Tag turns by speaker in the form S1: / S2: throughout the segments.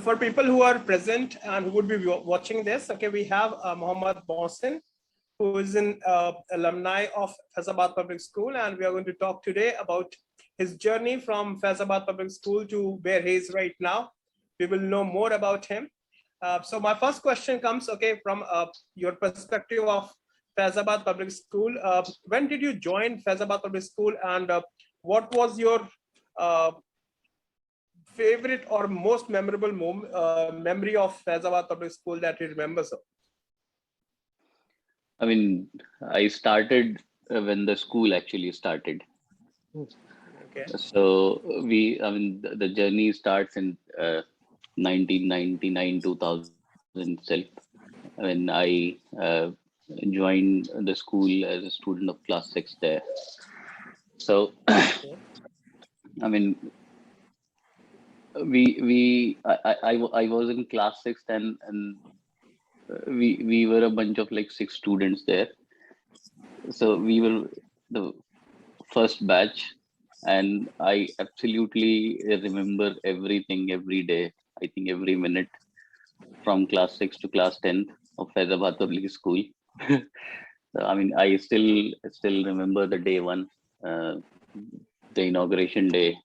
S1: for people who are present and who would be watching this, okay, we have Mohammad Mohsin, who is an alumni of Faizabad Public School, and we are going to talk today about his journey from Faizabad Public School to where he is right now. We will know more about him. So my first question comes, okay, from your perspective of Faizabad Public School. When did you join Faizabad Public School, and what was your favorite or most memorable memory of Faizabad Public School that you remember? So,
S2: I mean, I started when the school actually started.
S1: okay.
S2: So the journey starts in 1999, 2000 itself, when I joined the school as a student of class 6 there. So, I mean, I was in class 6 then, and we were a bunch of like 6 students there. So we were the first batch, and I absolutely remember everything every day. I think every minute from class 6 to class 10 of Faizabad Public School. I mean, I still remember the day one, the inauguration day.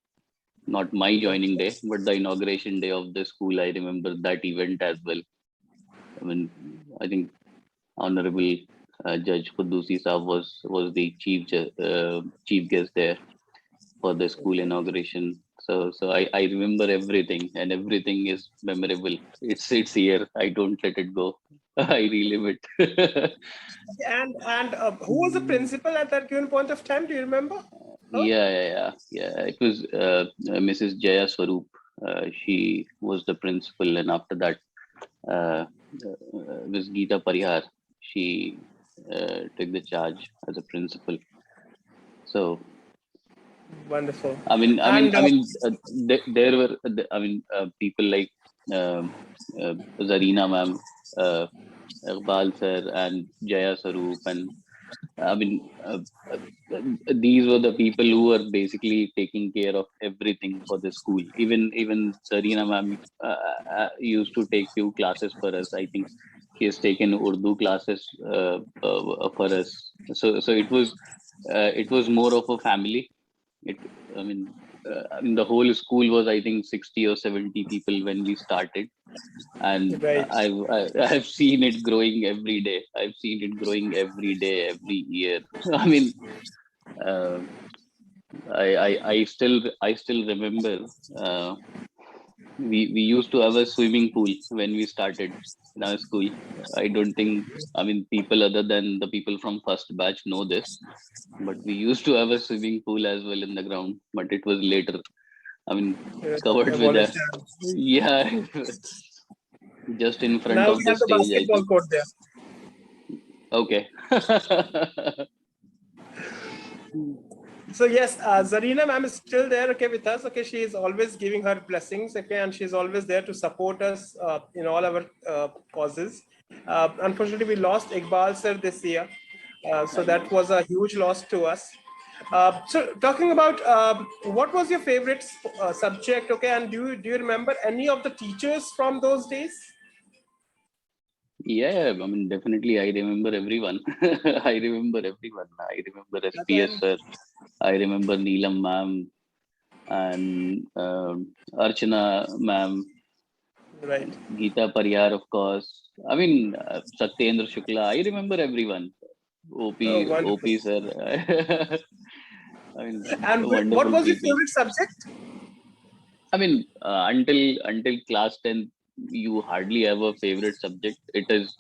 S2: Not my joining day, but the inauguration day of the school. I remember that event as well. I mean, I think Honorable Judge Qudusi Saab was the chief guest there for the school inauguration. So I remember everything, and everything is memorable. It's here. I don't let it go. I relive it.
S1: And who was the principal at that given point of time? Do you remember?
S2: Yeah. It was Mrs. Jaya Swaroop. She was the principal, and after that, Ms. Geeta Parihar. She took the charge as a principal. So
S1: wonderful.
S2: There were people like Zarina ma'am, Iqbal sir, and Jaya Swaroop, and these were the people who were basically taking care of everything for the school. Even Zarina ma'am used to take few classes for us. I think she has taken Urdu classes for us. So it was more of a family. The whole school was, I think, 60 or 70 people when we started, and
S1: right.
S2: I've seen it growing every day. I've seen it growing every day, every year. I mean, I still remember. We used to have a swimming pool when we started in our school. I don't think, people other than the people from first batch know this, but we used to have a swimming pool as well in the ground, but it was later. Covered with a, yeah, just in front
S1: now
S2: of
S1: we
S2: the
S1: have the
S2: stage.
S1: basketball court there.
S2: Okay.
S1: So yes, Zarina ma'am is still there, okay, with us. Okay, she is always giving her blessings, okay, and she's always there to support us in all our causes. Unfortunately, we lost Iqbal sir this year, so that was a huge loss to us. So talking about what was your favorite subject, okay, and do you remember any of the teachers from those days?
S2: Yeah, definitely. I remember everyone. I remember everyone. I remember SPS sir. I remember Neelam ma'am and Archana ma'am.
S1: Right.
S2: Geeta Parihar, of course. Satyendra Shukla. I remember everyone. OP sir.
S1: And what was your favorite subject?
S2: Until class 10, you hardly have a favorite subject. It is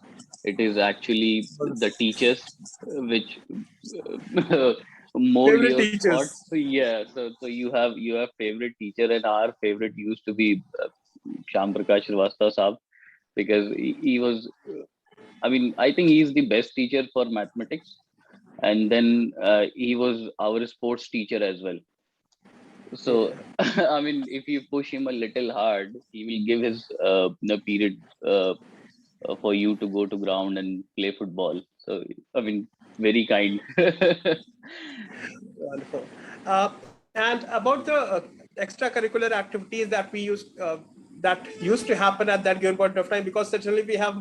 S2: actually the teachers which more
S1: favorite
S2: your
S1: teachers.
S2: thoughts. Yeah, so you have favorite teacher, and our favorite used to be Shyam Prakash Srivastava Saab, because he was, I think he's the best teacher for mathematics, and then he was our sports teacher as well. So, yeah. If you push him a little hard, he will give his period for you to go to ground and play football. So, very kind.
S1: Wonderful. And about the extracurricular activities that we used, that used to happen at that given point of time, because certainly we have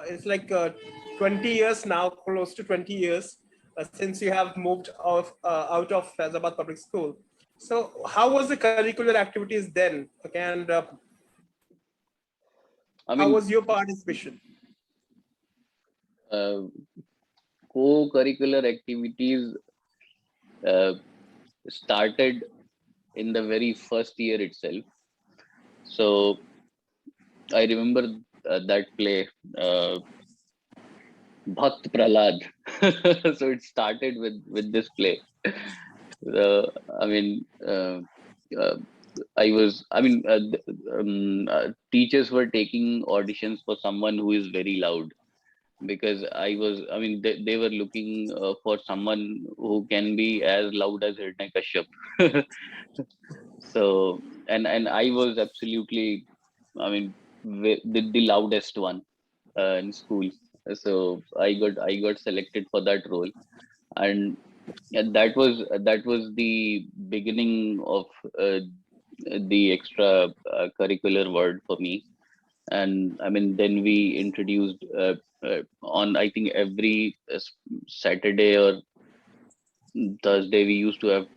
S1: it's like 20 years now, close to 20 years since you have moved out of Faizabad Public School. So how was the curricular activities then? Okay, and
S2: I
S1: how
S2: mean,
S1: was your participation?
S2: co-curricular activities started in the very first year itself. So I remember that play, Bhakt Prahlad. So it started with this play. I mean, teachers were taking auditions for someone who is very loud, because they were looking for someone who can be as loud as Hirdnay Kashyap. So, and I was absolutely, the loudest one in school. So I got selected for that role, and that was the beginning of the extra curricular world for me. And I mean, then we introduced on, I think, every Saturday or Thursday, we used to have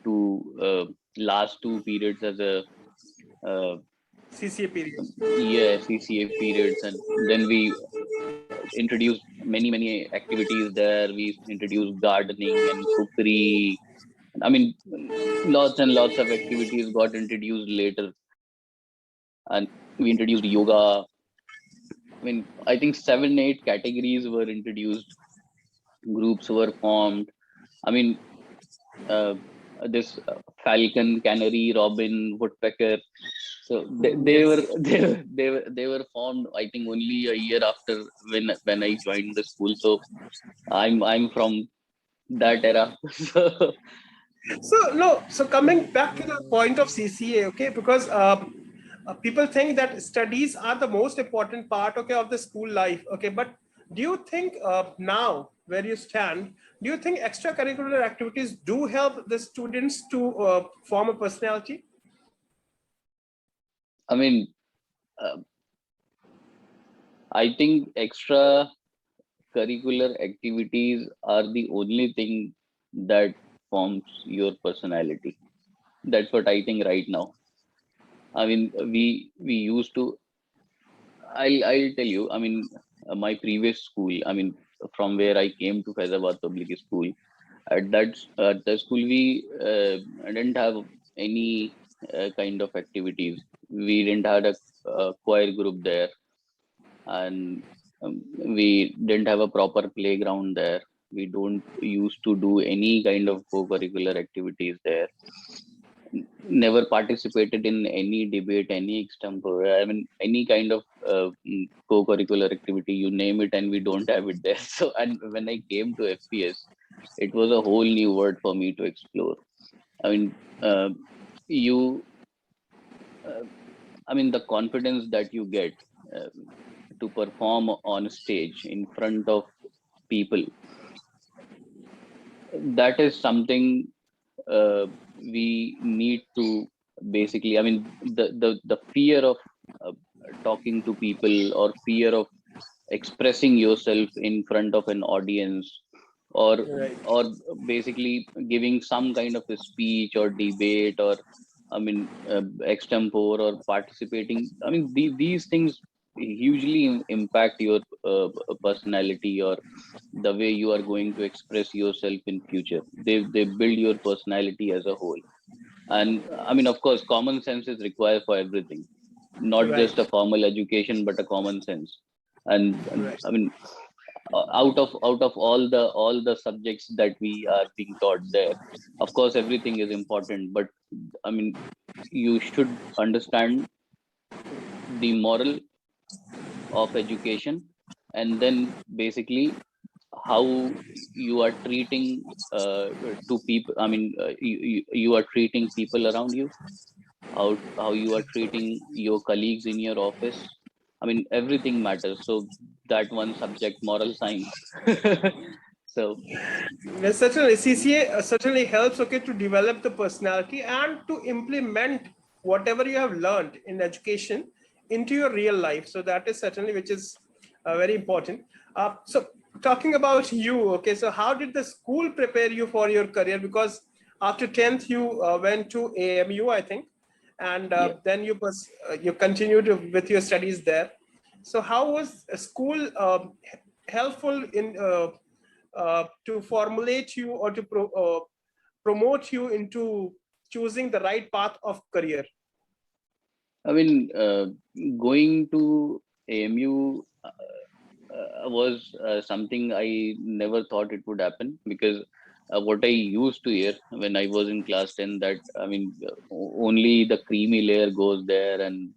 S2: last two periods as a
S1: CCA period.
S2: CCA periods, and then we introduced many activities there. We introduced gardening and cookery. I mean, lots and lots of activities got introduced later, and we introduced yoga. I mean, I think 7-8 categories were introduced. Groups were formed. I mean, this falcon, canary, robin, woodpecker. So they were formed, I think, only a year after when I joined the school. So I'm from that era.
S1: So coming back to the point of CCA, okay, because people think that studies are the most important part, okay, of the school life, okay, but do you think now where you stand, do you think extracurricular activities do help the students to form a personality?
S2: I mean, I think extra curricular activities are the only thing that forms your personality. That's what I think right now. I mean, we used to. I'll tell you. I mean, my previous school. I mean, from where I came to Faizabad Public School. At the school, we didn't have any kind of activities. We didn't have a choir group there, and we didn't have a proper playground there. We don't used to do any kind of co-curricular activities there. Never participated in any debate, any extempore. I mean, any kind of co-curricular activity, you name it, and we don't have it there. So, and when I came to FPS, it was a whole new world for me to explore. I mean, the confidence that you get to perform on stage in front of people, that is something we need to basically, I mean, the fear of talking to people, or fear of expressing yourself in front of an audience, or basically giving some kind of a speech or debate, or I mean, extempore, or participating. I mean, these things hugely impact your personality, or the way you are going to express yourself in future. They build your personality as a whole. And I mean, of course, common sense is required for everything, not just a formal education, but a common sense. And I mean, out of all the subjects that we are being taught there, of course everything is important, but I mean, you should understand the moral of education, and then basically how you are treating to people. I mean, you are treating people around you, how you are treating your colleagues in your office. I mean, everything matters. So that one subject, moral science. So
S1: Yes, certainly CCA certainly helps, okay, to develop the personality and to implement whatever you have learned in education into your real life. So that is certainly, which is very important. So talking about you, okay, so how did the school prepare you for your career? Because after 10th, you went to AMU, I think, and
S2: Yeah.
S1: then you continued with your studies there. So how was school helpful in to formulate you or to promote you into choosing the right path of career?
S2: I mean, going to AMU was something I never thought it would happen, because what I used to hear when I was in class 10, that I mean, only the creamy layer goes there, and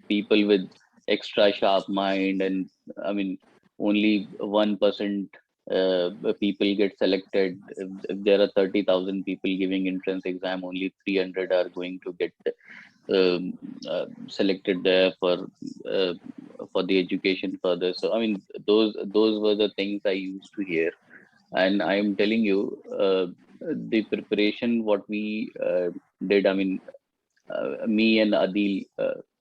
S2: people with extra sharp mind, and I mean, only 1% people get selected. If there are 30,000 people giving entrance exam, only 300 are going to get selected there uh, for the education further. So I mean, those were the things I used to hear, and I am telling you, the preparation what we did. I mean, me and Adil,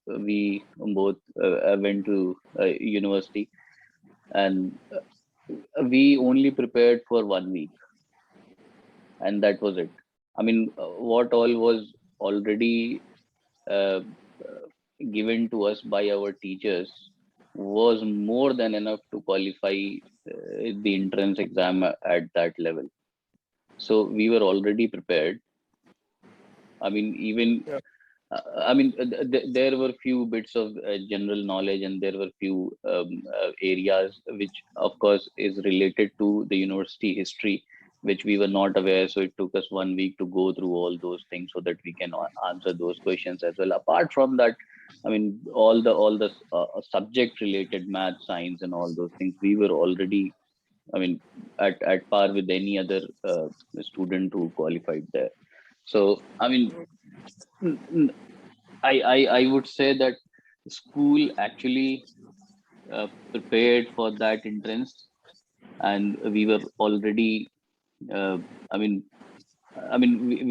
S2: we both went to university, and we only prepared for 1 week, and that was it. I mean, what all was already uh, given to us by our teachers was more than enough to qualify the entrance exam at that level. So we were already prepared. I mean, even
S1: Yeah.
S2: I mean, there were few bits of general knowledge, and there were few areas which, of course, is related to the university history, which we were not aware. So it took us 1 week to go through all those things so that we can answer those questions as well. Apart from that, I mean, all the subject related math, science, and all those things, we were already, I mean, at par with any other student who qualified there. So I mean, I would say that school actually prepared for that entrance, and we were already. Uh, I mean,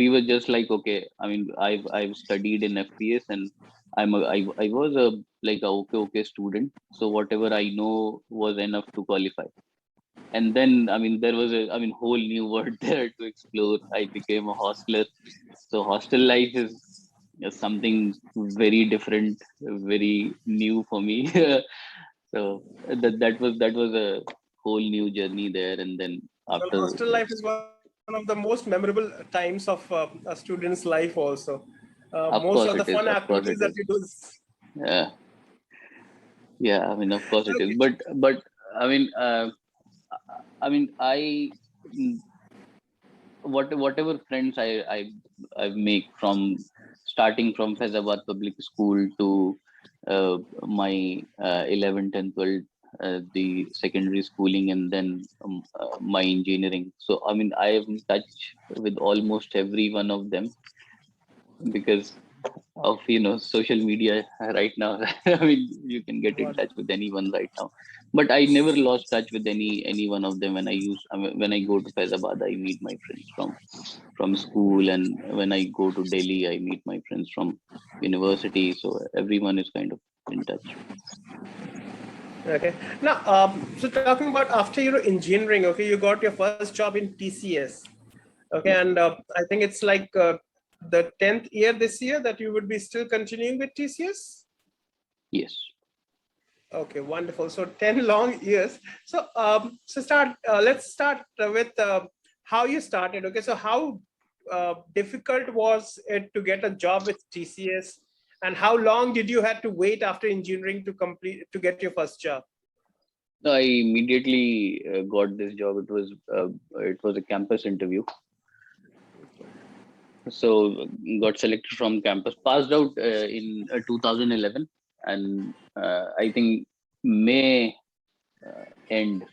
S2: we were just like, okay. I mean, I've studied in FPS, and I was a like a okay student. So whatever I know was enough to qualify. And then I mean, there was a whole new world there to explore. I became a hostler. So hostel life is something very different, very new for me. So that was a whole new journey there. And then
S1: Well,
S2: after,
S1: hostel life is one of the most memorable times of a student's life also. Most
S2: of
S1: of the
S2: course
S1: fun
S2: it is, of
S1: activities
S2: course
S1: that
S2: it
S1: we
S2: is.
S1: do is
S2: Yeah, yeah. I mean, of course it is.
S1: okay.
S2: But I mean, I whatever friends I make from starting from Faizabad Public School to my 11th and 12th, the secondary schooling, and then my engineering. So I mean, I am in touch with almost every one of them because of social media right now. I mean, you can get in touch with anyone right now, but I never lost touch with any one of them. When I go to Faizabad, I meet my friends from school, and when I go to Delhi, I meet my friends from university. So everyone is kind of in touch.
S1: Okay. Now, so talking about after your engineering, okay, you got your first job in TCS. Okay,
S2: Yeah.
S1: and I think it's like the 10th year this year that you would be still continuing with TCS.
S2: Yes.
S1: Okay, wonderful. So 10 long years. So let's start with how you started. Okay, so how difficult was it to get a job with TCS, and how long did you have to wait after engineering to get your first job?
S2: No, I immediately got this job. It was a campus interview. So got selected from campus, passed out in 2011, and I think May end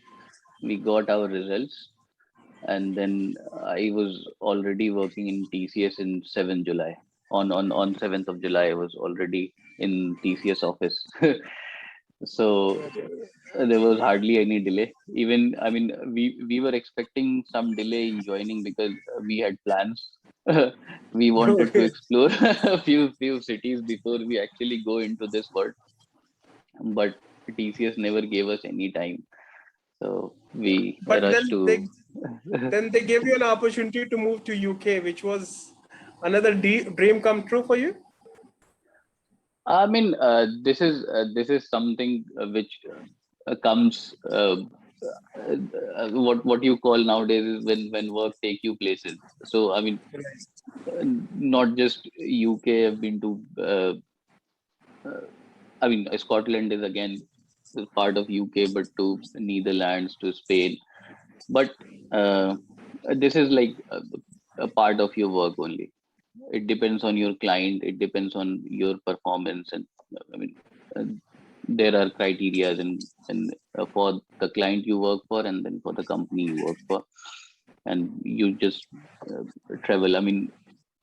S2: we got our results, and then I was already working in TCS in 7th July. On 7th of July, I was already in TCS office. So there was hardly any delay. Even, I mean, we were expecting some delay in joining because we had plans. We wanted to
S1: Okay.
S2: explore a few cities before we actually go into this world, but TCS never gave us any time, so we
S1: But
S2: rushed to.
S1: then they gave you an opportunity to move to UK, which was another dream come true for you.
S2: I mean, this is something which comes. What you call nowadays is when work take you places. So I mean, not just UK. I've been to. I mean, Scotland is again part of UK, but to Netherlands, to Spain. But uh, this is like a part of your work only. It depends on your client. It depends on your performance, and I mean, uh, there are criterias and for the client you work for, and then for the company you work for, and you just travel. I mean,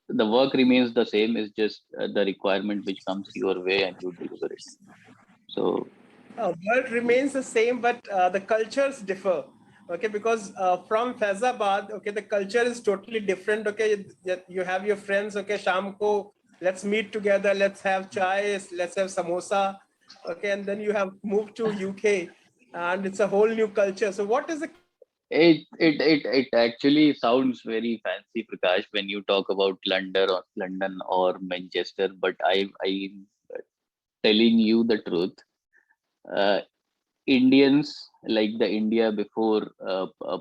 S2: the work remains the same. It's just the requirement which comes your way, and you deliver it. So
S1: World remains the same, but the cultures differ. Okay, because from Faizabad, okay, the culture is totally different. Okay, you have your friends. Okay, sham ko, let's meet together. Let's have chai. Let's have samosa. Okay, and then you have moved to UK, and it's a whole new culture. So, what is the
S2: it actually sounds very fancy, Prakash, when you talk about London or Manchester. But I'm telling you the truth. Uh, Indians, like the India before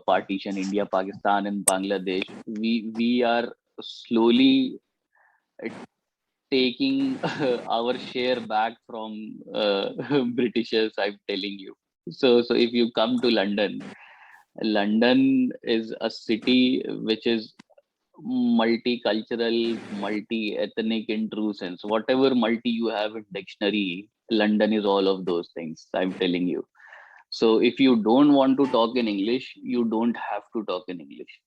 S2: partition, India, Pakistan, and Bangladesh, we are slowly uh, taking our share back from Britishers. I'm telling you. So if you come to London, London is a city which is multicultural, multi-ethnic in true sense. Whatever multi you have in dictionary, London is all of those things. I'm telling you. So if you don't want to talk in English, you don't have to talk in English.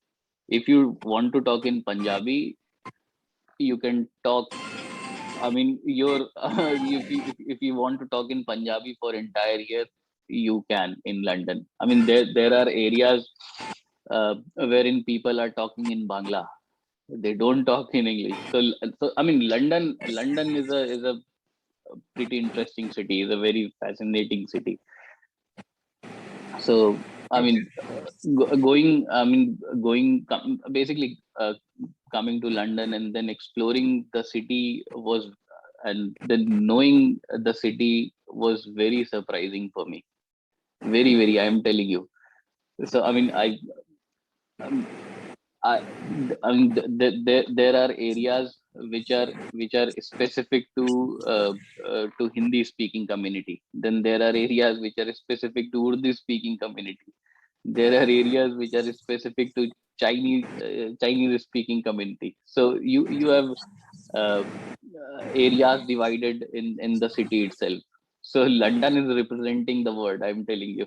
S2: If you want to talk in Punjabi, you can talk. I mean, if you want to talk in Punjabi for entire year, you can in London. I mean, there are areas wherein people are talking in Bangla. They don't talk in English. So I mean, London is a pretty interesting city. It's a very fascinating city. So I mean, basically coming to London and then exploring the city was, and then knowing the city was very surprising for me. Very, very. I am telling you. So I mean, um, there are areas which are specific to Hindi speaking community. Then there are areas which are specific to Urdu speaking community. There are areas which are specific to Chinese speaking community. So you have areas divided in the city itself. So London is representing the word. I'm telling you.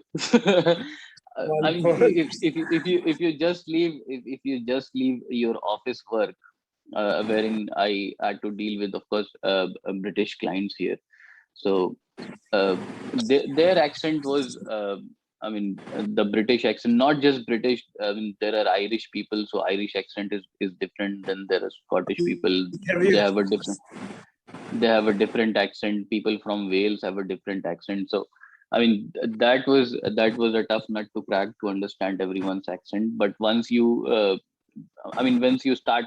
S2: I mean,
S1: one?
S2: if you just leave your office work, wherein I had to deal with, of course, British clients here. So their accent was, the British accent, not just British. I mean, there are Irish people, so Irish accent is different than there are Scottish people.
S1: Have
S2: They
S1: you?
S2: have a different accent. People from Wales have a different accent. So I mean, that was a tough nut to crack, to understand everyone's accent. But once you once you start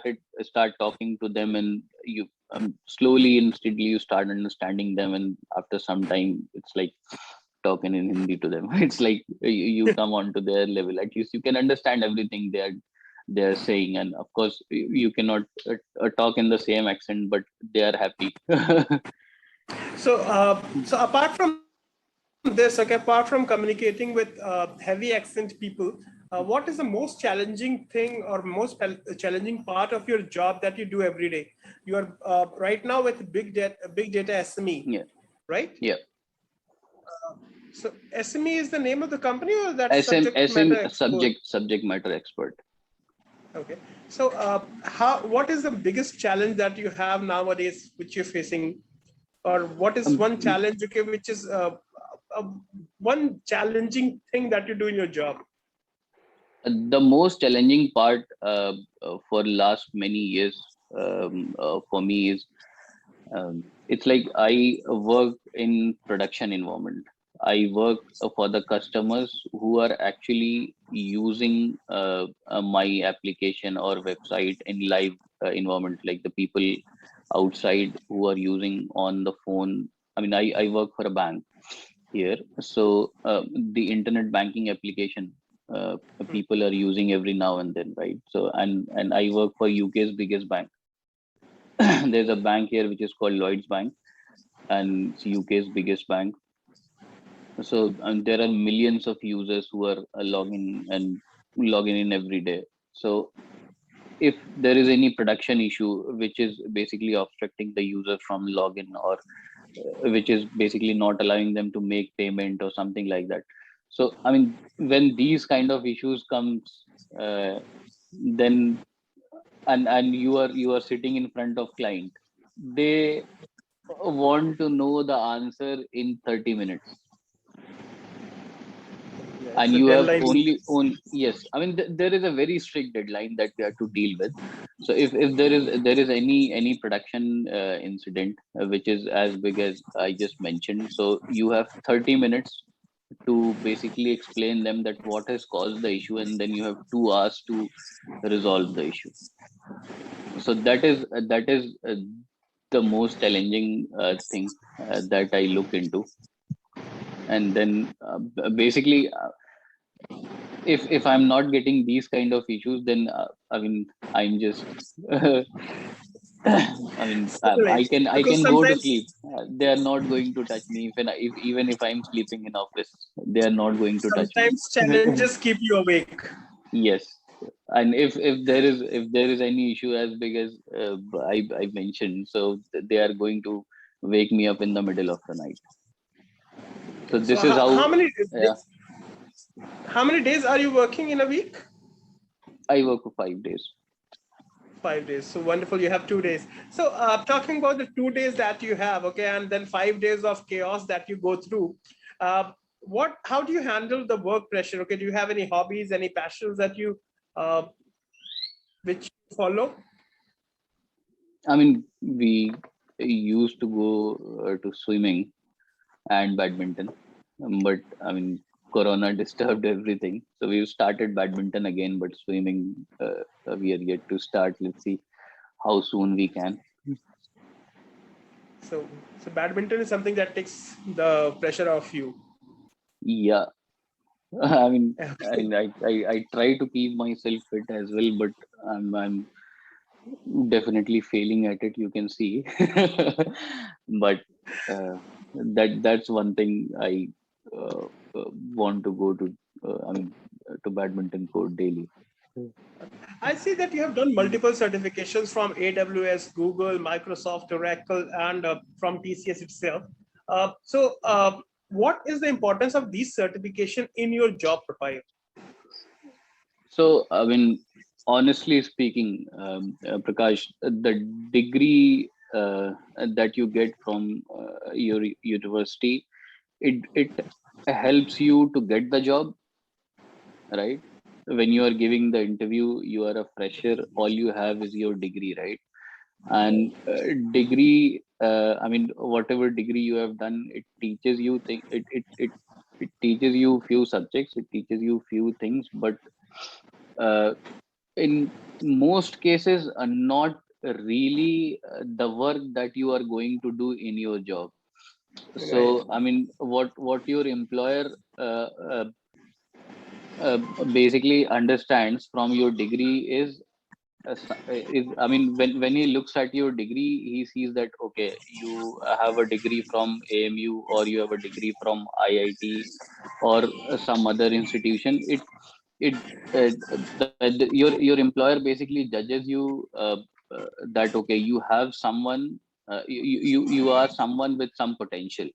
S2: talking to them, and you slowly and steadily you start understanding them, and after some time it's like talking in Hindi to them. It's like you come on to their level. At least you can understand everything they're saying, and of course you cannot talk in the same accent, but they are happy.
S1: So, so apart from this, okay, apart from communicating with heavy accent people, what is the most challenging thing or most challenging part of your job that you do every day? You are right now with big data SME,
S2: Yeah,
S1: right?
S2: yeah.
S1: So SME is the name of the company, or that's subject
S2: SM
S1: matter expert?
S2: subject matter expert.
S1: Okay. So, what is the biggest challenge that you have nowadays, which you're facing, or what is one
S2: Um,
S1: challenge, okay, which is one challenging thing that you do in your job?
S2: The most challenging part for last many years for me is it's like I work in production environment. I work for the customers who are actually using my application or website in live environment, like the people outside who are using on the phone. I mean, I work for a bank here, so the internet banking application people are using every now and then, right? So and I work for UK's biggest bank. There's a bank here which is called Lloyd's Bank, and it's UK's biggest bank. So there are millions of users who are logging in every day. So if there is any production issue which is basically obstructing the user from login, or which is basically not allowing them to make payment or something like that. So I mean, when these kind of issues comes, then and you are sitting in front of client, they want to know the answer in 30 minutes,
S1: Yeah, it's
S2: and
S1: a
S2: you have
S1: deadline.
S2: only yes, I mean there is a very strict deadline that we have to deal with. So if there is any production incident which is as big as I just mentioned, so you have 30 minutes to basically explain them that what has caused the issue, and then you have 2 hours to resolve the issue. So that is the most challenging thing that I look into. And then basically if I'm not getting these kind of issues, then I mean I'm just I mean
S1: Right.
S2: I
S1: Because
S2: can go to
S1: sometimes
S2: sleep. They are not going to touch me. Even if I'm sleeping in office, they are not going to touch me.
S1: sometimes challenges keep you awake.
S2: Yes. And if there is any issue as big as I mentioned, so they are going to wake me up in the middle of the night. So
S1: So
S2: this is how, yeah,
S1: how many days are you working in a week?
S2: I work for 5 days.
S1: 5 days. So wonderful. You have 2 days. So talking about the 2 days that you have, okay, and then 5 days of chaos that you go through. What? How do you handle the work pressure? Okay, do you have any hobbies, any passions that you uh, which you follow?
S2: I mean, we used to go to swimming and badminton, but I mean, Corona disturbed everything. So we've started badminton again, but swimming, we are yet to start. Let's see how soon we can.
S1: So, so badminton is something that takes the pressure off you.
S2: Yeah, I mean,
S1: Okay.
S2: I try to keep myself fit as well, but I'm definitely failing at it. You can see, but that's one thing I uh, want to go to. I mean, to badminton court daily.
S1: I see that you have done multiple certifications from AWS, Google, Microsoft, Oracle, and from TCS itself. What is the importance of these certification in your job profile?
S2: So, I mean, honestly speaking, Prakash, the degree that you get from your university, it helps you to get the job, right? When you are giving the interview, you are a fresher. All you have is your degree, right? And degree, I mean, whatever degree you have done, it teaches you it teaches you few subjects. It teaches you few things, but uh, in most cases not really the work that you are going to do in your job. So
S1: Right.
S2: I mean, what your employer uh, uh, uh, basically understands from your degree is, I mean, when he looks at your degree, he sees that okay, you have a degree from AMU, or you have a degree from IIT, or some other institution. It your employer basically judges you that okay, you have someone, you are someone with some potential,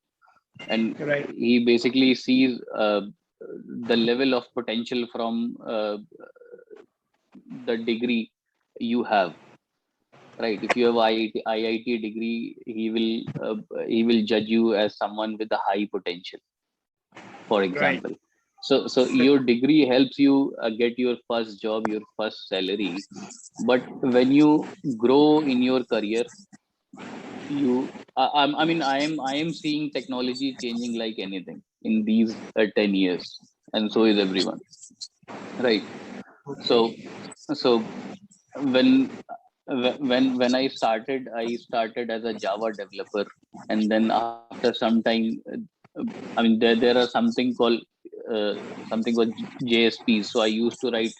S2: and
S1: Right.
S2: he basically sees the level of potential from the degree you have, right? If you have IIT degree, he will judge you as someone with a high potential. for
S1: Right.
S2: example. So your degree helps you get your first job, your first salary. But when you grow in your career, I am seeing technology changing like anything in these 10 years, and so is everyone, right? So so when when I started as a Java developer, and then after some time, there are something called JSPs. So I used to write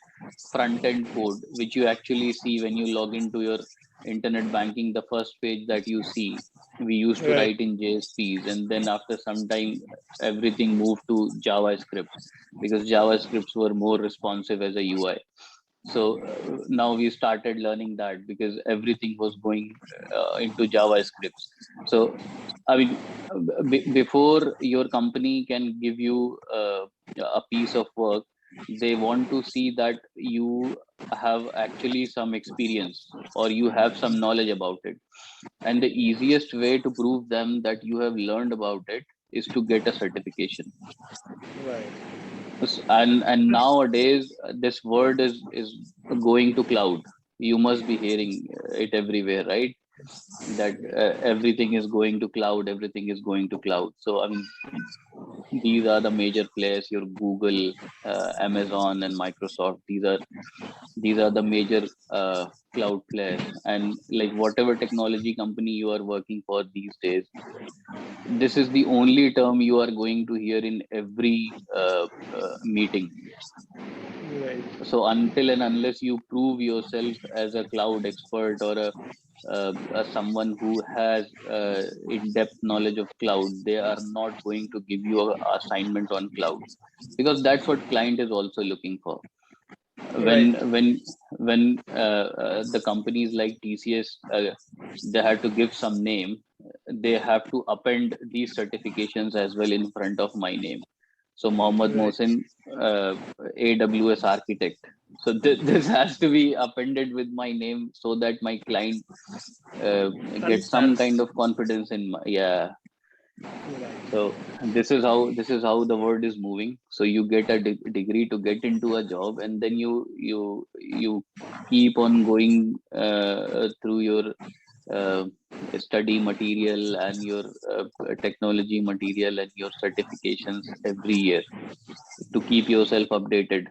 S2: front end code, which you actually see when you log into your internet banking. The first page that you see, we used to
S1: Right.
S2: write in JSPs, and then after some time, everything moved to JavaScript because JavaScripts were more responsive as a UI. So now we started learning that because everything was going into JavaScript. So I mean, before your company can give you a piece of work, they want to see that you have actually some experience or you have some knowledge about it. And the easiest way to prove them that you have learned about it is to get a certification.
S1: Right.
S2: And nowadays this word is going to cloud. You must be hearing it everywhere, right? That everything is going to cloud, everything is going to cloud. So these are the major players, your Google, Amazon and Microsoft. These are the major cloud players. And like whatever technology company you are working for these days, this is the only term you are going to hear in every meeting.
S1: Right.
S2: So until and unless you prove yourself as a cloud expert or a someone who has in-depth knowledge of cloud, they are not going to give you a assignment on cloud, because that's what client is also looking for.
S1: Right.
S2: When the companies like TCS, they had to give some name, they have to append these certifications as well in front of my name. So Mohammed
S1: Right.
S2: Mohsin, AWS architect. So this has to be appended with my name so that my client uh, gets some kind
S1: Understands.
S2: of confidence in my, yeah.
S1: Right.
S2: So this is how the world is moving. So you get a degree to get into a job, and then you keep on going through your uh, study material and your technology material and your certifications every year to keep yourself updated.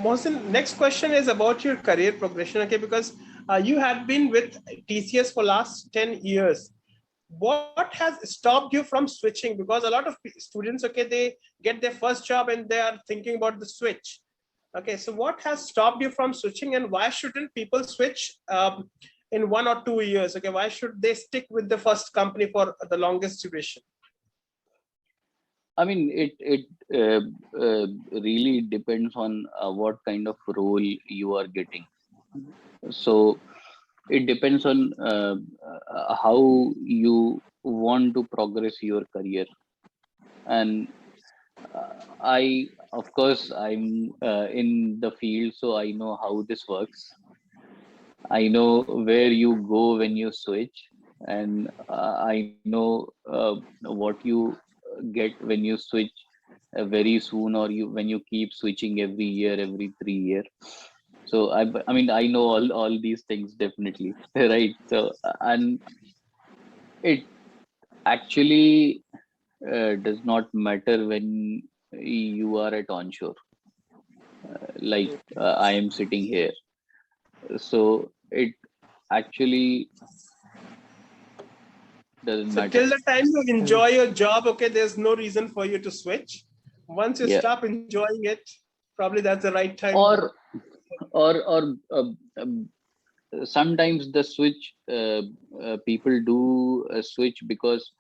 S1: Mohsin, next question is about your career progression. Okay, because you had been with TCS for last 10 years. What has stopped you from switching? Because a lot of students, okay, they get their first job and they are thinking about the switch. Okay, so what has stopped you from switching, and why shouldn't people switch in 1 or 2 years? Okay, why should they stick with the first company for the longest duration?
S2: I mean, it really depends on what kind of role you are getting. So it depends on how you want to progress your career. And of course, I'm in the field, so I know how this works. I know where you go when you switch, and I know what you get when you switch very soon, or you when you keep switching every year, every 3 year. So I mean, I know all these things definitely, right? So and it actually does not matter when you are at onshore, like I am sitting here. So it actually doesn't
S1: So
S2: matter.
S1: till the time you enjoy your job, okay, there's no reason for you to switch. Once you
S2: Yeah.
S1: stop enjoying it, probably that's the right time.
S2: Or sometimes the switch, people do switch because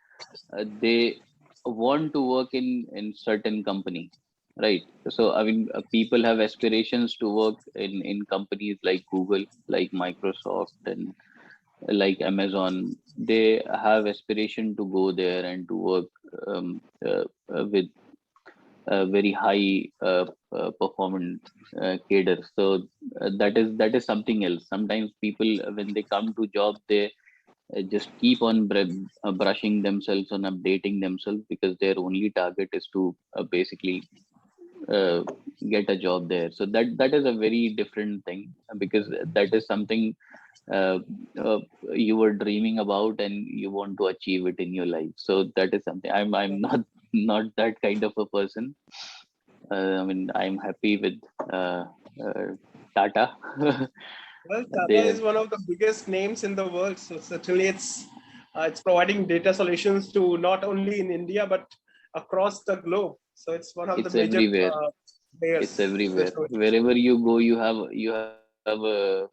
S2: they want to work in certain company, right? So I mean, people have aspirations to work in companies like Google, like Microsoft, and like Amazon. They have aspiration to go there and to work with very high performance cadre. So that is something else. Sometimes people, when they come to job, just keep on brushing themselves and updating themselves, because their only target is to basically uh, get a job there. So that is a very different thing, because that is something uh, uh, you were dreaming about and you want to achieve it in your life. So that is something I'm not not that kind of a person. I mean, I'm happy with uh, Tata.
S1: Well, Tata
S2: They
S1: is one of the biggest names in the world, so certainly it's providing data solutions to not only in India but across the globe. So it's one of the
S2: It's
S1: major
S2: everywhere. It's
S1: players.
S2: everywhere. Wherever you go, you have a.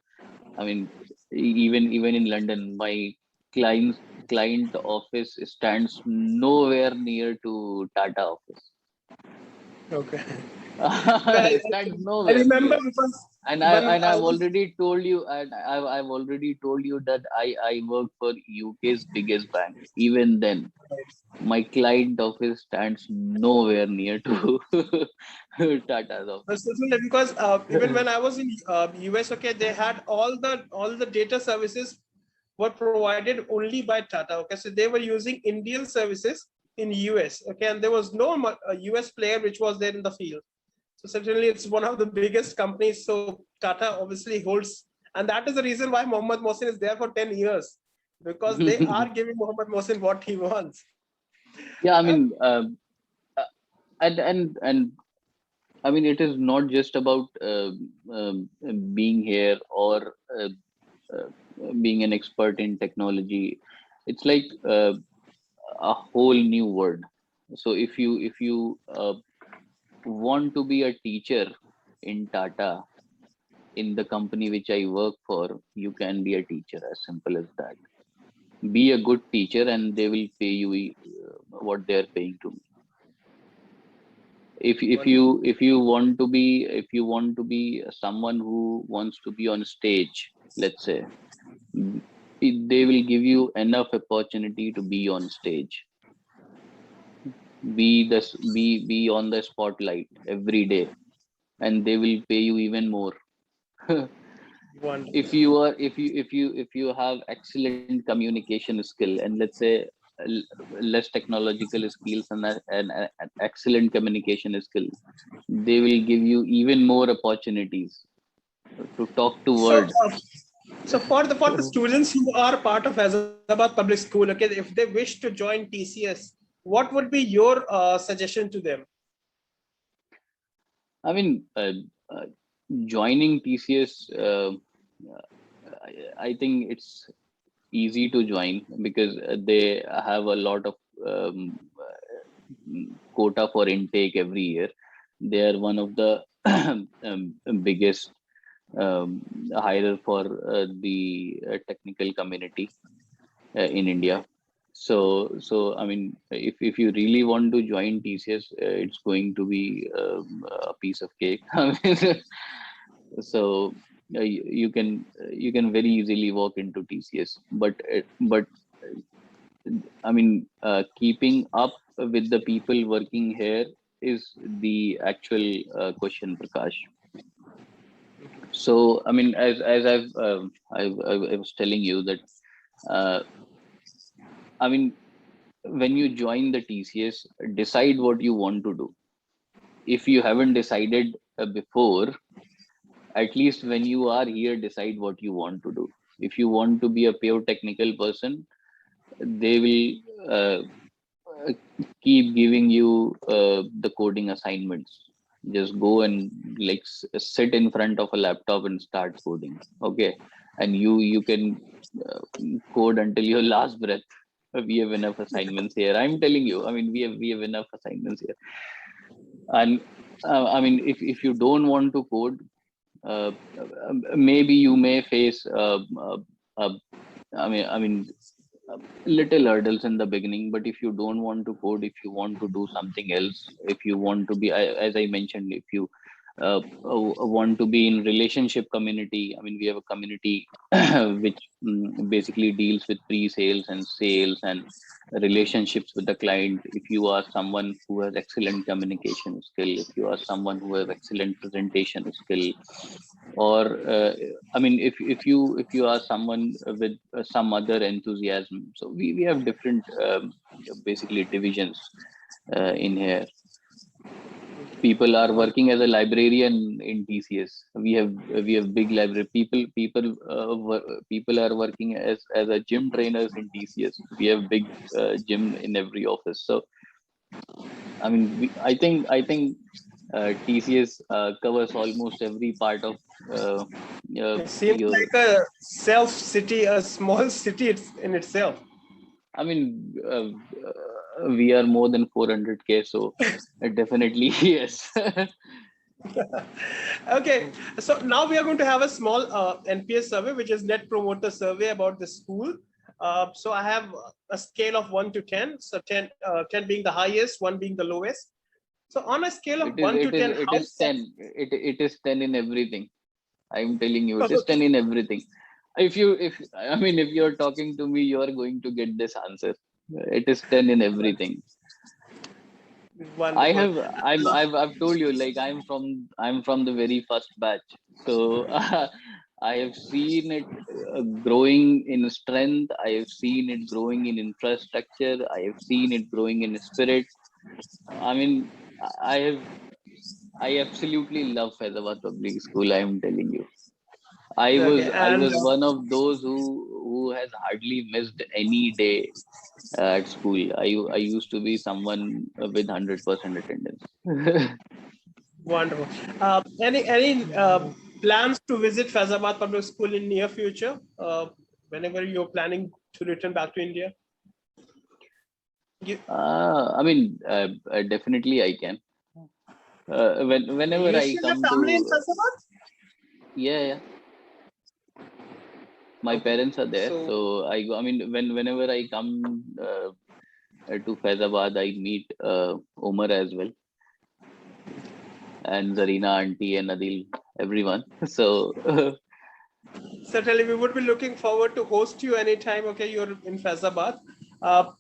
S2: I mean, even in London, my client's client office stands nowhere near to Tata office.
S1: Okay. Well,
S2: It stands
S1: I
S2: nowhere
S1: remember
S2: near.
S1: because
S2: And
S1: when I
S2: I've
S1: was
S2: already told you, and I've already told you that I work for UK's biggest bank. Even then, my client office stands nowhere near to Tata's
S1: well,
S2: office.
S1: certainly because even when I was in US, okay, they had all the data services were provided only by Tata. Okay, so they were using Indian services in US. Okay, and there was no US player which was there in the field. So certainly it's one of the biggest companies. So Tata obviously holds, and that is the reason why Mohammed Mohsin is there for 10 years, because they are giving Mohammed Mohsin what he wants.
S2: Yeah, I
S1: Uh,
S2: mean, and I mean, it is not just about being here or uh, being an expert in technology. It's like a whole new world. So if you want to be a teacher in Tata, in the company which I work for, you can be a teacher, as simple as that. Be a good teacher and they will pay you what they are paying to me.
S1: Wonderful.
S2: If you want to be someone who wants to be on stage, let's say, they will give you enough opportunity to be on stage, be on the spotlight every day, and they will pay you even more. If
S1: Wonderful.
S2: you are if you have excellent communication skill, and let's say l- less technological skills and an excellent communication skill, they will give you even more opportunities to talk to
S1: So,
S2: world.
S1: so for the students who are part of Hyderabad Public School, okay, if they wish to join TCS, what would be your suggestion to them?
S2: I mean, uh, joining TCS, I think it's easy to join because they have a lot of quota for intake every year. They are one of the biggest um, hirer for the technical community in India. So I mean, if you really want to join TCS, it's going to be a piece of cake. I mean, so you can very easily walk into TCS, but I mean, keeping up with the people working here is the actual question, Prakash. So I mean, as I was telling you that uh, I mean, when you join the TCS, decide what you want to do. If you haven't decided before, at least when you are here, decide what you want to do. If you want to be a pure technical person, they will keep giving you the coding assignments. Just go and like sit in front of a laptop and start coding. Okay, and you can uh, code until your last breath. We have enough assignments here. I'm telling you. I mean, we have enough assignments here. And I mean, if you don't want to code, maybe you may face uh, I mean little hurdles in the beginning, but if you don't want to code, if you want to do something else, if you want to be as I mentioned, if you want to be in relationship community. I mean, we have a community which basically deals with pre-sales and sales and relationships with the client. If you are someone who has excellent communication skill, if you are someone who has excellent presentation skill, or I mean, if you are someone with some other enthusiasm, so we have different basically divisions in here. People are working as a librarian in TCS. We have big library. People are working as a gym trainers in TCS. We have big gym in every office. So I mean, I think TCS covers almost every part of
S1: It seems
S2: your.
S1: like a self city, a small city in itself.
S2: I mean, we are more than 400K, so definitely yes.
S1: Okay, so now we are going to have a small NPS survey, which is Net Promoter Survey about the school. So I have a scale of 1 to 10. So 10 being the highest, 1 being the lowest. So on a scale of 1 to 10,
S2: It
S1: how
S2: is 10. It is 10 in everything. I'm telling you, it is 10 in everything. If you're talking to me, you are going to get this answer. It is 10 in everything.
S1: Wonderful.
S2: I've told you, like I'm from the very first batch. So I have seen it growing in strength. I have seen it growing in infrastructure. I have seen it growing in spirit. I mean, I absolutely love Faizabad Public School. I am telling you. I
S1: Okay,
S2: was
S1: and
S2: one of those who has hardly missed any day at school. I used to be someone with 100% attendance.
S1: wonderful. Any plans to visit Faizabad Public School in near future? Whenever you're planning to return back to India?
S2: I mean, definitely I can. Whenever
S1: You
S2: I
S1: still have
S2: come
S1: family in
S2: to,
S1: Faizabad?
S2: yeah, my
S1: Okay.
S2: parents are there,
S1: So
S2: so I go. I mean, whenever I come to Faizabad, I meet Omar as well, and Zarina auntie and Adil, everyone. So
S1: certainly we would be looking forward to host you anytime. Okay, you're in Faizabad.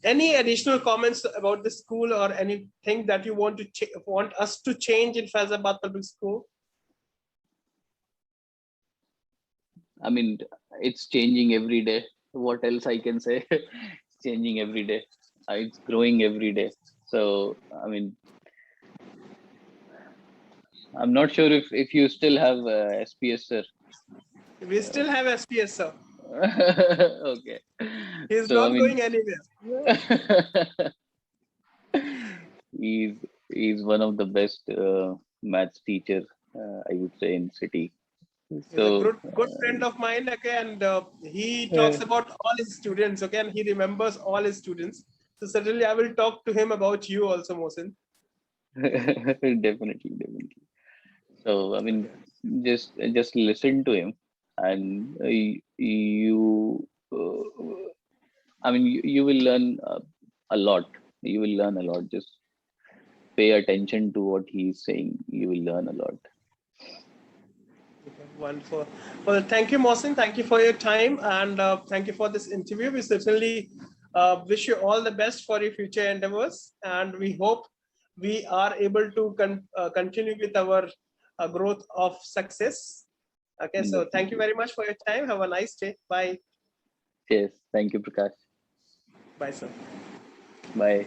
S1: Any additional comments about the school or anything that you want us to change in Faizabad Public School?
S2: I mean, it's changing every day. What else I can say? It's changing every day. It's growing every day. So, I mean, I'm not sure if you still have SPS, sir.
S1: We still have SPS, sir.
S2: Okay.
S1: He's
S2: So, I
S1: not
S2: mean,
S1: going anywhere.
S2: he's one of the best maths teacher, I would say, in city.
S1: He's a
S2: So,
S1: good friend of mine. Okay, and he talks
S2: uh,
S1: about all his students. Okay, and he remembers all his students. So certainly, I will talk to him about you also, Mohsin.
S2: definitely. So I mean, just listen to him, and you, I mean, you will learn a lot. You will learn a lot. Just pay attention to what he's saying. You will learn a lot.
S1: Wonderful. Well, thank you, Mohsin. Thank you for your time, and thank you for this interview. We certainly wish you all the best for your future endeavors, and we hope we are able to continue with our growth of success. Okay, so thank you
S2: Definitely.
S1: very much for your time. Have a nice day. Bye.
S2: Yes. Thank you, Prakash.
S1: Bye, sir.
S2: Bye.